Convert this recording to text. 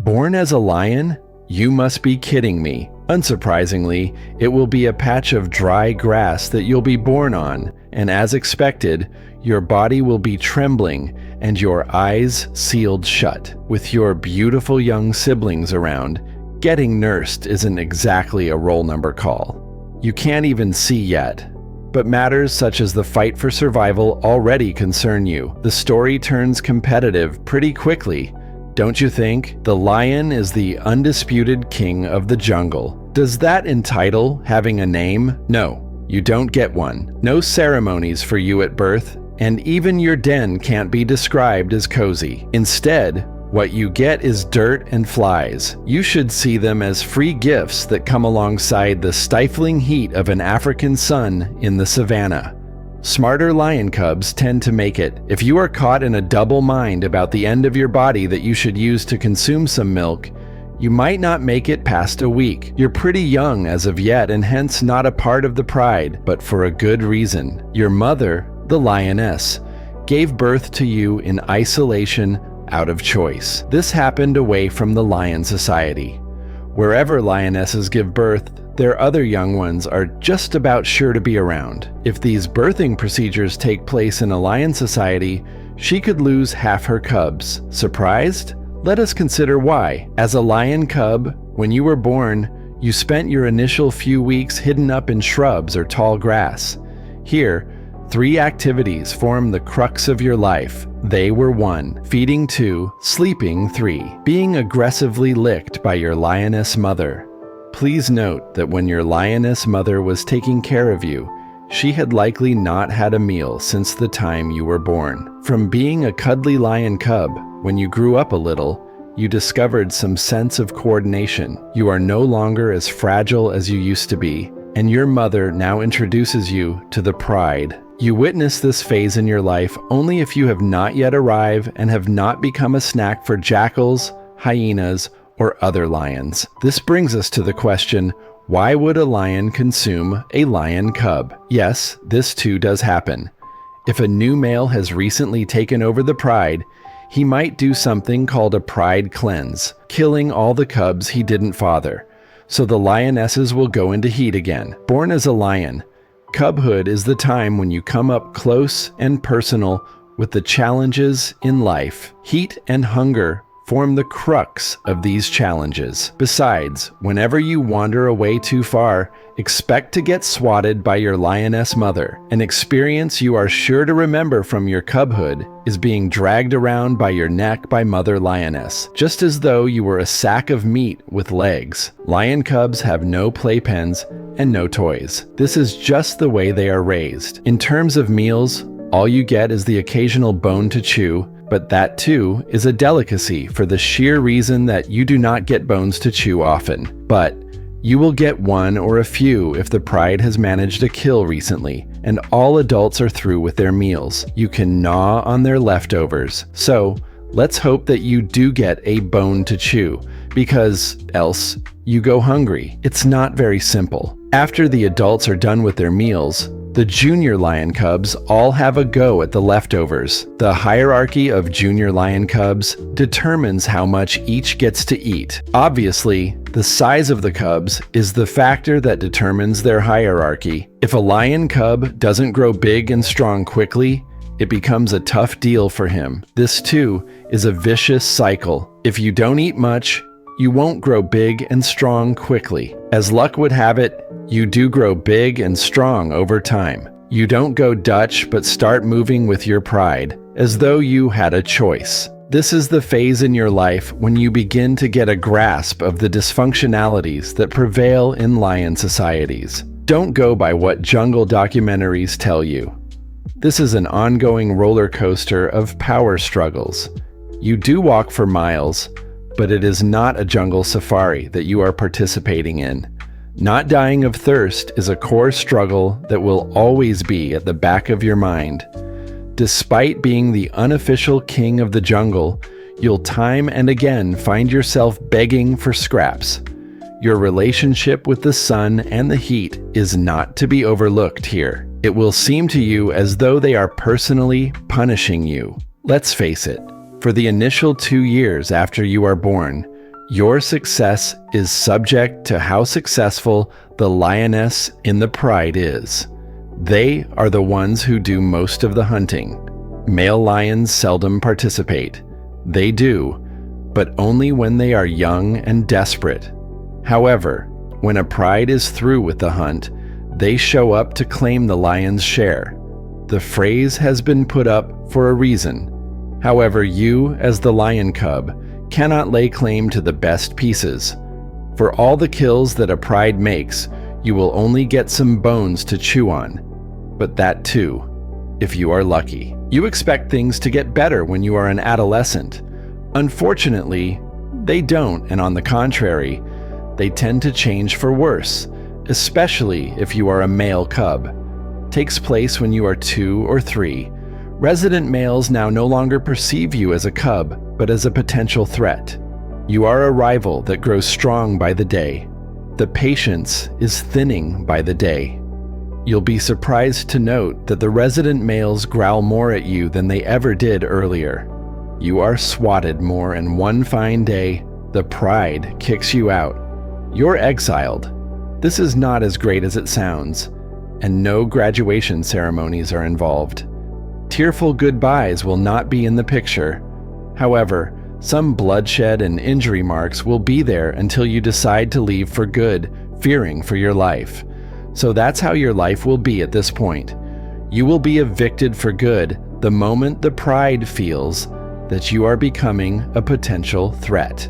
Born as a lion? You must be kidding me. Unsurprisingly, it will be a patch of dry grass that you'll be born on, and as expected, your body will be trembling and your eyes sealed shut. With your beautiful young siblings around, getting nursed isn't exactly a roll number call. You can't even see yet. But matters such as the fight for survival already concern you. The story turns competitive pretty quickly, don't you think? The lion is the undisputed king of the jungle. Does that entitle having a name? No, you don't get one. No ceremonies for you at birth, and even your den can't be described as cozy. Instead, what you get is dirt and flies. You should see them as free gifts that come alongside the stifling heat of an African sun in the savannah. Smarter lion cubs tend to make it. If you are caught in a double mind about the end of your body that you should use to consume some milk, you might not make it past a week. You're pretty young as of yet and hence not a part of the pride, but for a good reason. Your mother, the lioness, gave birth to you in isolation out of choice. This happened away from the lion society. Wherever lionesses give birth, their other young ones are just about sure to be around. If these birthing procedures take place in a lion society, she could lose half her cubs. Surprised? Let us consider why. As a lion cub, when you were born, you spent your initial few weeks hidden up in shrubs or tall grass. Here, 3 activities form the crux of your life. They were 1, feeding 2, sleeping 3, being aggressively licked by your lioness mother. Please note that when your lioness mother was taking care of you, she had likely not had a meal since the time you were born. From being a cuddly lion cub, when you grew up a little, you discovered some sense of coordination. You are no longer as fragile as you used to be, and your mother now introduces you to the pride. You witness this phase in your life only if you have not yet arrived and have not become a snack for jackals, hyenas, or other lions. This brings us to the question, why would a lion consume a lion cub? Yes, this too does happen. If a new male has recently taken over the pride, he might do something called a pride cleanse, killing all the cubs he didn't father. So the lionesses will go into heat again. Born as a lion, cubhood is the time when you come up close and personal with the challenges in life. Heat and hunger form the crux of these challenges. Besides, whenever you wander away too far, expect to get swatted by your lioness mother. An experience you are sure to remember from your cubhood is being dragged around by your neck by mother lioness, just as though you were a sack of meat with legs. Lion cubs have no playpens and no toys. This is just the way they are raised. In terms of meals, all you get is the occasional bone to chew, but that too is a delicacy for the sheer reason that you do not get bones to chew often. But you will get one or a few if the pride has managed a kill recently, and all adults are through with their meals. You can gnaw on their leftovers. So let's hope that you do get a bone to chew, because else you go hungry. It's not very simple. After the adults are done with their meals, the junior lion cubs all have a go at the leftovers. The hierarchy of junior lion cubs determines how much each gets to eat. Obviously, the size of the cubs is the factor that determines their hierarchy. If a lion cub doesn't grow big and strong quickly, it becomes a tough deal for him. This too is a vicious cycle. If you don't eat much, you won't grow big and strong quickly. As luck would have it, you do grow big and strong over time. You don't go Dutch but start moving with your pride, as though you had a choice. This is the phase in your life when you begin to get a grasp of the dysfunctionalities that prevail in lion societies. Don't go by what jungle documentaries tell you. This is an ongoing roller coaster of power struggles. You do walk for miles, but it is not a jungle safari that you are participating in. Not dying of thirst is a core struggle that will always be at the back of your mind. Despite being the unofficial king of the jungle, you'll time and again find yourself begging for scraps. Your relationship with the sun and the heat is not to be overlooked here. It will seem to you as though they are personally punishing you. Let's face it, for the initial 2 years after you are born, Your success is subject to how successful the lioness in the pride is. They are the ones who do most of the hunting. Male lions seldom participate. They do, but only when they are young and desperate. However, when a pride is through with the hunt, they show up to claim the lion's share. The phrase has been put up for a reason. However, you, as the lion cub, cannot lay claim to the best pieces. For all the kills that a pride makes, you will only get some bones to chew on. But that too, if you are lucky. You expect things to get better when you are an adolescent. Unfortunately, they don't, and on the contrary, they tend to change for worse, especially if you are a male cub. Takes place when you are 2 or 3. Resident males now no longer perceive you as a cub, but as a potential threat. You are a rival that grows strong by the day. The patience is thinning by the day. You'll be surprised to note that the resident males growl more at you than they ever did earlier. You are swatted more, and one fine day, the pride kicks you out. You're exiled. This is not as great as it sounds, and no graduation ceremonies are involved. Tearful goodbyes will not be in the picture. However, some bloodshed and injury marks will be there until you decide to leave for good, fearing for your life. So that's how your life will be at this point. You will be evicted for good the moment the pride feels that you are becoming a potential threat.